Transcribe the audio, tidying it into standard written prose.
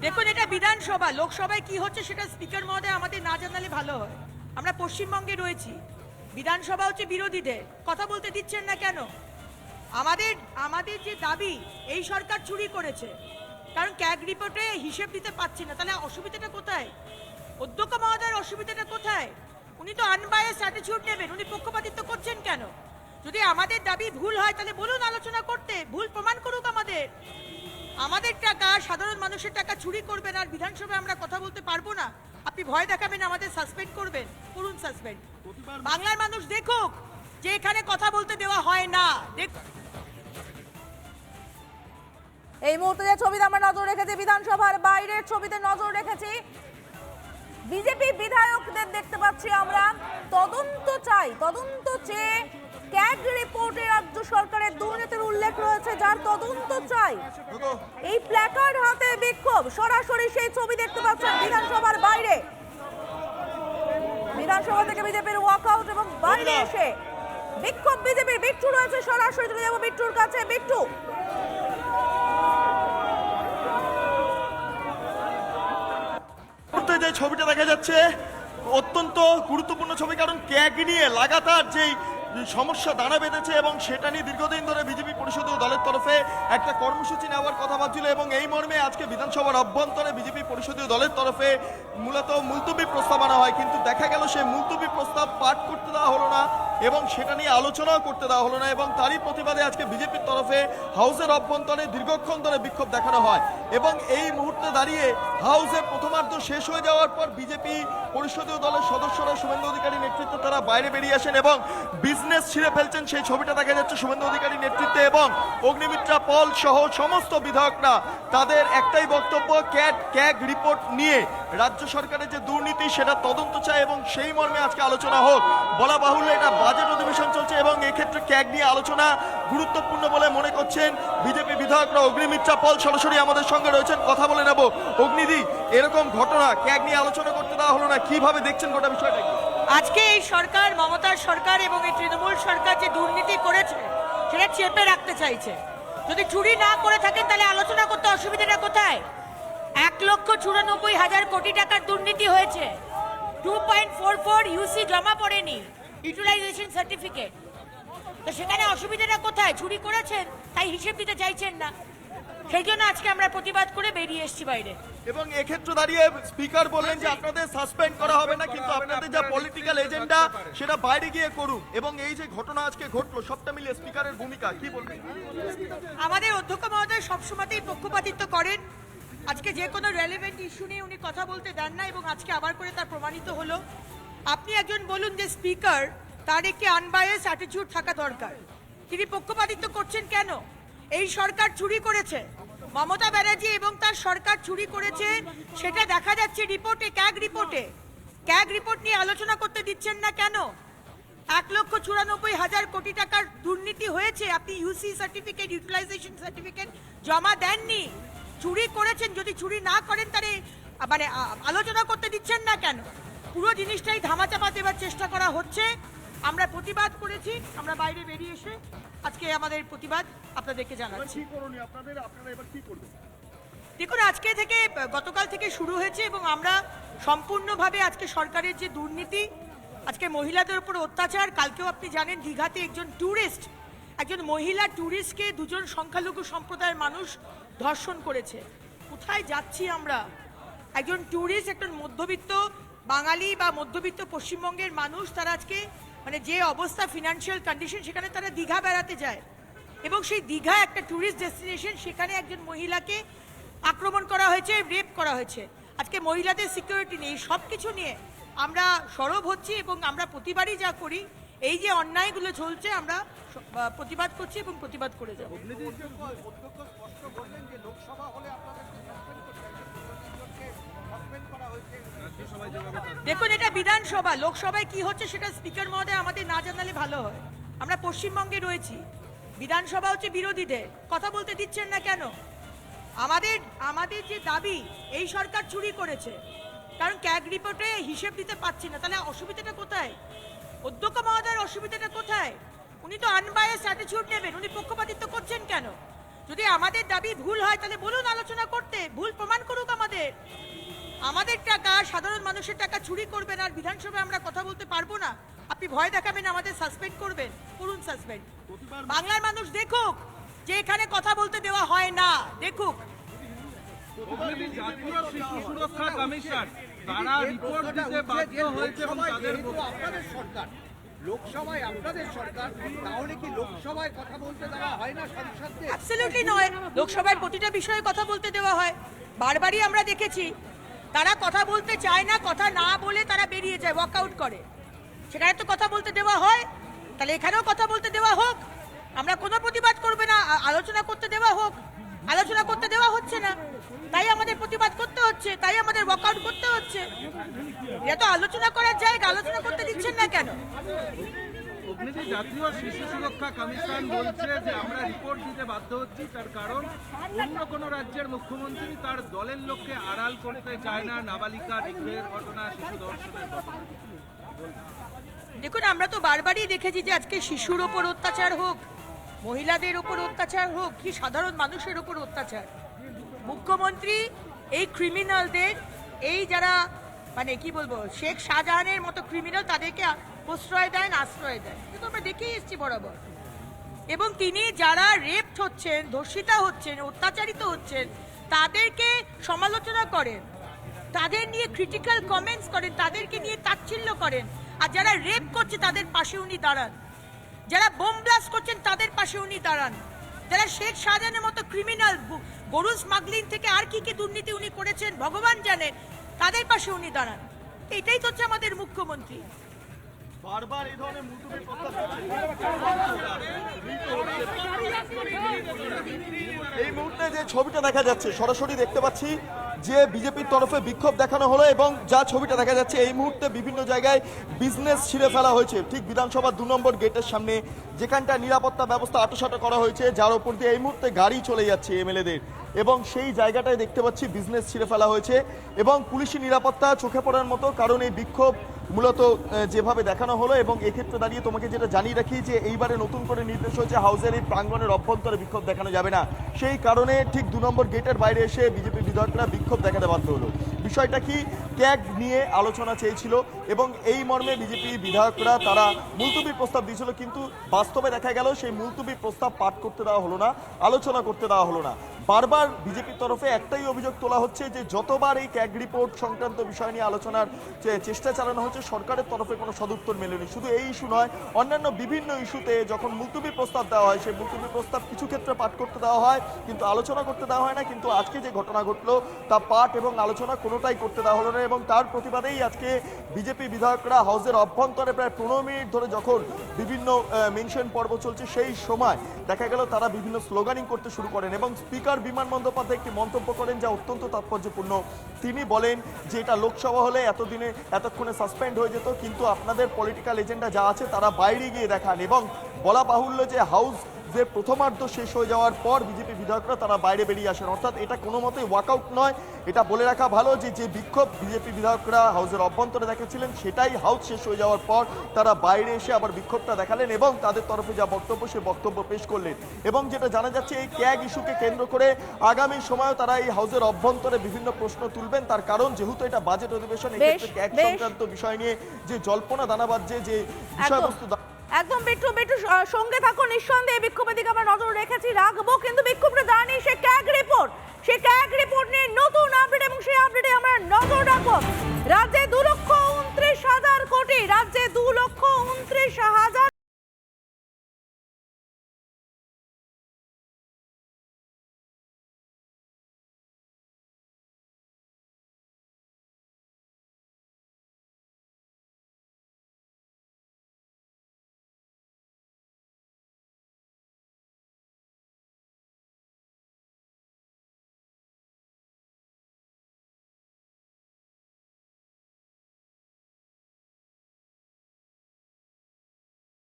দেখুন, এটা বিধানসভা, লোকসভায় কি হচ্ছে সেটা স্পিকার মহোদয় আমাদের না জানালে ভালো হয়। আমরা পশ্চিমবঙ্গে রয়েছি, বিধানসভা হচ্ছে বিরোধীদের, কথা বলতে দিচ্ছেন না কেন? আমাদের আমাদের যে দাবি, এই সরকার চুরি করেছে, কারণ ক্যাগ রিপোর্টে হিসেব দিতে পারছি না, তাহলে অসুবিধাটা কোথায়? অধ্যক্ষ মহোদয়ের অসুবিধাটা কোথায়? উনি তো আনবায়াসড অ্যাটিটিউড নেবেন, উনি পক্ষপাতিত্ব করছেন কেন? যদি আমাদের দাবি ভুল হয় তাহলে বলুন আলোচনা করতে, ভুল প্রমাণ করুক। আমাদের টাকা, সাধারণ মানুষের টাকা চুরি করবেন আর বিধানসভায় আমরা কথা বলতে পারবো না? আপনি ভয় দেখাবেন, আমাদের সাসপেন্ড করবেন, করুন সাসপেন্ড। বাংলার মানুষ দেখুক যে এখানে কথা বলতে দেওয়া হয় না। এই মুহূর্তে যে ছবিতে আমরা নজর রেখেছি, বিধানসভার বাইরের ছবিতে নজর রেখেছি, বিজেপি বিধায়কদের দেখতে পাচ্ছি আমরা। তদন্ত চাই, তদন্ত চেয়ে ক্যাগ রিপোর্টে রাজ্য সরকারের দুর্নীতির উল্লেখ রয়েছে, যার তদন্ত চাই। এই প্ল্যাকার্ড হাতে বিক্ষোভ, সরাসরি সেই ছবি দেখতে পাচ্ছেন বিধানসভার বাইরে। বিধানসভা থেকে বিজেপির ওয়াকআউট এবং বাইরে এসে বিক্ষোভ বিজেপির। বিট্টু রয়েছে, সরাসরি চলে যাবো বিট্টুর কাছে। বিট্টু, যে ছবিটা দেখা যাচ্ছে অত্যন্ত গুরুত্বপূর্ণ ছবি, কারণ ক্যাগ নিয়ে লাগাতার যেই সমস্যা দানা বেঁধেছে এবং সেটা নিয়ে দীর্ঘদিন ধরে বিজেপি পরিষদীয় দলের তরফে একটা কর্মসূচি নেওয়ার কথা ভাবছিল এবং এই মর্মে আজকে বিধানসভার অভ্যন্তরে বিজেপি পরিষদীয় দলের তরফে মূলত মুলতবি প্রস্তাব আনা হয়, কিন্তু দেখা গেল সেই মুলতবি প্রস্তাব পাঠ করতে দেওয়া হলো না এবং সেটা নিয়ে আলোচনাও করতে দেওয়া হলো না এবং তারই প্রতিবাদে আজকে বিজেপির তরফে হাউসের অভ্যন্তরে দীর্ঘক্ষণ ধরে বিক্ষোভ দেখানো হয় এবং এই মুহূর্তে দাঁড়িয়ে হাউসের প্রথমার্ধ শেষ হয়ে যাওয়ার পর বিজেপি পরিষদীয় দলের সদস্যরা শুভেন্দু অধিকারী নেতৃত্বে তারা বাইরে বেরিয়ে আসেন এবং বিজনেস ছিঁড়ে ফেলছেন। সেই ছবিটা দেখা যাচ্ছে শুভেন্দু অধিকারী নেতৃত্বে এবং অগ্নিমিত্রা পল সহ সমস্ত বিধায়করা তাদের একটাই বক্তব্য, ক্যাগ রিপোর্ট নিয়ে রাজ্য সরকারের যে দুর্নীতি সেটা তদন্ত চায় এবং সেই মর্মে আজকে আলোচনা হোক। বলা বাহুল্য এটা বাজেট অধিবেশন চলছে এবং এক্ষেত্রে ক্যাগ নিয়ে আলোচনা গুরুত্বপূর্ণ বলে মনে করছেন বিজেপি বিধায়করা। অগ্নিমিত্রা পল সরাসরি আমাদের সঙ্গে রয়েছেন, কথা বলে নেব। অগ্নিদি, এরকম ঘটনা ক্যাগ নিয়ে আলোচনা করতে দেওয়া হলো না, কিভাবে দেখছেন গোটা বিষয়টা? আজকে এই সরকার, মমতার সরকার এবং এই তৃণমূল সরকার যে দুর্নীতি করেছে সেটা চেপে রাখতে চাইছে। যদি চুরি না করে থাকেন তাহলে আলোচনা করতে অসুবিধাটা কোথায়? 1,94,000 কোটি টাকার দুর্নীতি হয়েছে, 2.44 ইউসি জমা পড়েনি, ইউটিলাইজেশন সার্টিফিকেট। তো সেখানে অসুবিধাটা কোথায়? চুরি করেছেন তাই হিসেব দিতে চাইছেন না, সেই জন্য আজকে আমরা প্রতিবাদ করে বেরিয়ে এসেছি বাইরে। এবং এক্ষেত্রে দাঁড়িয়ে স্পিকার বললেন যে আপনাদের সাসপেন্ড করা হবে না, কিন্তু আপনাদের যা পলিটিক্যাল এজেন্ডা সেটা বাইরে গিয়ে করুন। এবং এই যে ঘটনা আজকে ঘটলো সবটা মিলিয়ে স্পিকারের ভূমিকা কি বলবেন? আমাদের অধ্যক্ষ মহোদয় সবসময়তেই পক্ষপাতিত্ব করেন। আজকে যে কোনো রেলেভেন্ট ইস্যু নিয়ে উনি কথা বলতে দেন না এবং আজকে আবার করে তার প্রমাণিত হলো। আপনি একজন বলুন যে স্পিকার, তার একটি আনবায়াস অ্যাটিটিউড থাকা দরকার। তিনি পক্ষপাতিত্ব করছেন কেন? এই সরকার চুরি করেছে, মমতা ব্যানার্জি এবং তার সরকার চুরি করেছে, সেটা দেখা যাচ্ছে রিপোর্টে, ক্যাগ রিপোর্টে। ক্যাগ রিপোর্ট নিয়ে আলোচনা করতে দিচ্ছেন না কেন? 1,94,000 কোটি টাকার দুর্নীতি হয়েছে, আপনি ইউসি সার্টিফিকেট, ইউটিলাইজেশন সার্টিফিকেট জমা দেননি, চুরি করেছেন। যদি চুরি না করেন তাহলে মানে আলোচনা করতে দিচ্ছেন না কেন? পুরো জিনিসটাই ধামাচাপা দেওয়ার চেষ্টা করা হচ্ছে। আমরা প্রতিবাদ করেছি, আমরা বাইরে বেরিয়ে এসে আজকে আমাদের প্রতিবাদ আপনাদেরকে জানাচ্ছি। দেখুন, আজকে থেকে, গতকাল থেকে শুরু হয়েছে এবং আমরা সম্পূর্ণভাবে আজকে সরকারের যে দুর্নীতি, আজকে মহিলাদের উপর অত্যাচার, কালকেও আপনি জানেন দীঘাতে একজন মহিলা ট্যুরিস্টকে দুজন সংখ্যালঘু সম্প্রদায়ের মানুষ ধর্ষণ করেছে। কোথায় যাচ্ছি আমরা? একজন ট্যুরিস্ট, একজন মধ্যবিত্ত বাঙালি বা মধ্যবিত্ত পশ্চিমবঙ্গের মানুষ, তারা আজকে মানে যে অবস্থা, ফিনান্সিয়াল কন্ডিশন, সেখানে তারা দীঘা বেড়াতে যায় এবং সেই দীঘা একটা ট্যুরিস্ট ডেস্টিনেশন, সেখানে একজন মহিলাকে আক্রমণ করা হয়েছে, রেপ করা হয়েছে। আজকে মহিলাদের সিকিউরিটি নেই। সব কিছু নিয়ে আমরা সরব হচ্ছি এবং আমরা প্রতিবারই যা করি, এই যে অন্যায়গুলো চলছে আমরা প্রতিবাদ করছি এবং প্রতিবাদ করে যাব। দেখুন, এটা বিধানসভা, লোকসভায় কি হচ্ছে সেটা স্পিকার মহোদয় আমাদের না জানালে ভালো হয়। আমরা পশ্চিমবঙ্গে রয়েছি, বিধানসভা হচ্ছে বিরোধীদের, কথা বলতে দিচ্ছেন না কেন? আমাদের যে দাবি, এই সরকার চুরি করেছে, কারণ ক্যাগ রিপোর্টে হিসেব দিতে পারছি না, তাহলে অসুবিধাটা কোথায়? অধ্যক্ষ মহোদয়ের অসুবিধাটা কোথায়? উনি তো আনবায়াসড অ্যাটিটিউড নেবেন, উনি পক্ষপাতিত্ব করছেন কেন? যদি আমাদের দাবি ভুল হয় তাহলে বলুন আলোচনা করতে, ভুল প্রমাণ করুক। আমাদের টাকা, সাধারণ মানুষের টাকা চুরি করবেন আর বিধানসভায় আমরা কথা বলতে পারবো না? আপনি ভয় দেখাবেন, আমাদের সাসপেন্ড করবেন? করুন সাসপেন্ড। বাংলার মানুষ দেখুক যে এখানে কথা বলতে দেওয়া হয় না, দেখুক। জাতীয় শিশু সুরক্ষা কমিশন তারা রিপোর্ট দিতে বাধ্য হয়েছে এবং তাদের আপনাদের সরকার, লোকসভায় আপনাদের সরকার, তাহলে কি লোকসভায় কথা বলতে দেওয়া হয় না সাংসদদের? অ্যাবসলিউটলি নয়, লোকসভায় প্রতিটা বিষয়ে কথা বলতে দেওয়া হয়। বারবারই আমরা দেখেছি তারা কথা বলতে চায় না, কথা না বলে তারা বেরিয়ে যায়, ওয়াক আউট করে। সেখানে তো কথা বলতে দেওয়া হয়, তাহলে এখানেও কথা বলতে দেওয়া হোক। আমরা কোনো প্রতিবাদ করবে না, আলোচনা করতে দেওয়া হোক। আলোচনা করতে দেওয়া হচ্ছে না, তাই আমাদের প্রতিবাদ করতে হচ্ছে, তাই আমাদের ওয়াক আউট করতে হচ্ছে। এটা তো আলোচনা করার জায়গা, আলোচনা করতে দিচ্ছেন না কেন? অগ্নিজি, জাতীয় শিশু সুরক্ষা কমিশন বলছে যে আমরা রিপোর্ট দিতে বাধ্য হচ্ছি, তার কারণ অন্য কোনো রাজ্যের মুখ্যমন্ত্রী তার দলের লোককে আড়াল করতে চায় না নাবালিকা নিগ্রহের ঘটনা, শিশু ধর্ষণের ঘটনা। দেখুন, আমরা তো বারবারই দেখেছি যে আজকে শিশুর ওপর অত্যাচার হোক, মহিলাদের ওপর অত্যাচার হোক, কি সাধারণ মানুষের ওপর অত্যাচার, মুখ্যমন্ত্রী এই ক্রিমিনালদের, এই যারা মানে কি বলবো শেখ শাহজাহানের মতো ক্রিমিনাল, তাদেরকে প্রশ্রয় দেন, আশ্রয় দেন। কিন্তু আমরা দেখেই এসেছি বরাবর। এবং তিনি যারা রেপড হচ্ছেন, ধর্ষিতা হচ্ছেন, অত্যাচারিত হচ্ছেন, তাদেরকে সমালোচনা করেন, তাদের নিয়ে ক্রিটিক্যাল কমেন্টস করেন, তাদেরকে নিয়ে তাচ্ছিল্য করেন। আর যারা রেপ করছে তাদের পাশে উনি দাঁড়ান, যারা বোম ব্লাস্ট করছেন তাদের পাশে উনি দাঁড়ান, যারা শেখ শাহজাহানের মতো ক্রিমিনাল, গরু স্মাগলিং থেকে আর কি কি দুর্নীতি উনি করেছেন ভগবান জানেন, তাদের পাশে উনি দাঁড়ান। এটাই তো হচ্ছে আমাদের মুখ্যমন্ত্রী। বারবার এই ধরনের মুলতবি প্রস্তাব এই মুহূর্তে যে ছবিটা দেখা যাচ্ছে, সরাসরি দেখতে পাচ্ছি যে বিজেপির তরফে বিক্ষোভ দেখানো হলো এবং যা ছবিটা দেখা যাচ্ছে এই মুহূর্তে বিভিন্ন জায়গায় বিজনেস ছিঁড়ে ফেলা হয়েছে। ঠিক বিধানসভা 2 নম্বর গেটের সামনে যেখানটা নিরাপত্তা ব্যবস্থা আঁটোসাঁটো করা হয়েছে, যার উপর দিয়ে এই মুহূর্তে গাড়ি চলে যাচ্ছে এমএলএদের, এবং সেই জায়গাটায় দেখতে পাচ্ছি বিজনেস ছিঁড়ে ফেলা হয়েছে এবং পুলিশি নিরাপত্তা চোখে পড়ার মতো। কারণ এই বিক্ষোভ মূলত যেভাবে দেখানো হলো, এবং এক্ষেত্রে দাঁড়িয়ে তোমাকে যেটা জানিয়ে রাখি যে এইবারে নতুন করে নির্দেশ হয়েছে হাউসের এই প্রাঙ্গণের অভ্যন্তরে বিক্ষোভ দেখানো যাবে না। সেই কারণে ঠিক 2 নম্বর গেটের বাইরে এসে বিজেপি বিধায়করা বিক্ষোভ দেখাতে বাধ্য হলো। বিষয়টা কি, ট্যাগ নিয়ে আলোচনা চেয়েছিল এবং এই মর্মে বিজেপি বিধায়করা তারা মুলতবি প্রস্তাব দিয়েছিল, কিন্তু বাস্তবে দেখা গেল সেই মুলতবি প্রস্তাব পাঠ করতে দেওয়া হলো না, আলোচনা করতে দেওয়া হলো না। বারবার বিজেপির তরফে একটাই অভিযোগ তোলা হচ্ছে যে যতবার এই ক্যাগ রিপোর্ট সংক্রান্ত বিষয় নিয়ে আলোচনার চেষ্টা চালানো হচ্ছে, সরকারের তরফে কোনো সদুত্তর মেলেনি। শুধু এই ইস্যু নয়, অন্যান্য বিভিন্ন ইস্যুতে যখন মুলতবি প্রস্তাব দেওয়া হয়, সেই মুলতবি প্রস্তাব কিছু ক্ষেত্রে পাঠ করতে দেওয়া হয় কিন্তু আলোচনা করতে দেওয়া হয় না। কিন্তু আজকে যে ঘটনা ঘটলো তা পাঠ এবং আলোচনা কোনোটাই করতে দেওয়া হলো না, এবং তার প্রতিবাদেই আজকে বিজেপি বিধায়করা হাউসের অভ্যন্তরে প্রায় 15 মিনিট ধরে যখন বিভিন্ন মেনশন পর্ব চলছে, সেই সময় দেখা গেল তারা বিভিন্ন স্লোগানিং করতে শুরু করেন এবং স্পিকার বিমান বন্দ্যোপাধ্যায় একটি মন্তব্য করেন যা অত্যন্ত তাৎপর্যপূর্ণ। তিনি বলেন যে এটা লোকসভা হলে এতক্ষণে সাসপেন্ড হয়ে যেত, কিন্তু আপনাদের পলিটিক্যাল এজেন্ডা যা আছে তারা বাইরে গিয়ে দেখান। এবং বলা বাহুল্য যে হাউস যে প্রথমার্ধ শেষ হয়ে যাওয়ার পর বিজেপি বিধায়করা তারা বাইরে বেরিয়ে আসেন, অর্থাৎ এটা কোনো মতেই ওয়াকআউট নয়। এটা বলে রাখা ভালো যে বিক্ষোভ বিজেপি বিধায়করা হাউসের অভ্যন্তরে দেখাচ্ছিলেন, সেটাই হাউস শেষ হয়ে যাওয়ার পর তারা বাইরে এসে আবার বিক্ষোভটা দেখালেন এবং তাদের তরফে যা বক্তব্য সে বক্তব্য পেশ করলেন। এবং যেটা জানা যাচ্ছে এই ক্যাগ ইস্যুকে কেন্দ্র করে আগামী সময়েও তারা এই হাউসের অভ্যন্তরে বিভিন্ন প্রশ্ন তুলবেন, তার কারণ যেহেতু এটা বাজেট অধিবেশন, এক্ষেত্রে ক্যাগ সংক্রান্ত বিষয় নিয়ে যে জল্পনা দানা বাজছে, যে বিষয়বস্তু একদম বিট্টু সঙ্গে থাকো, নিঃসন্দেহে বিক্ষোভের দিকে আমরা নজর রাখবো, কিন্তু বিক্ষোভটা জানি সে ক্যাগ রিপোর্ট নিয়ে নতুন আপডেট, এবং সেই আপডেটে আমরা নজর রাখবো। রাজ্যে 2,29,000 কোটি, রাজ্যে 2,29,000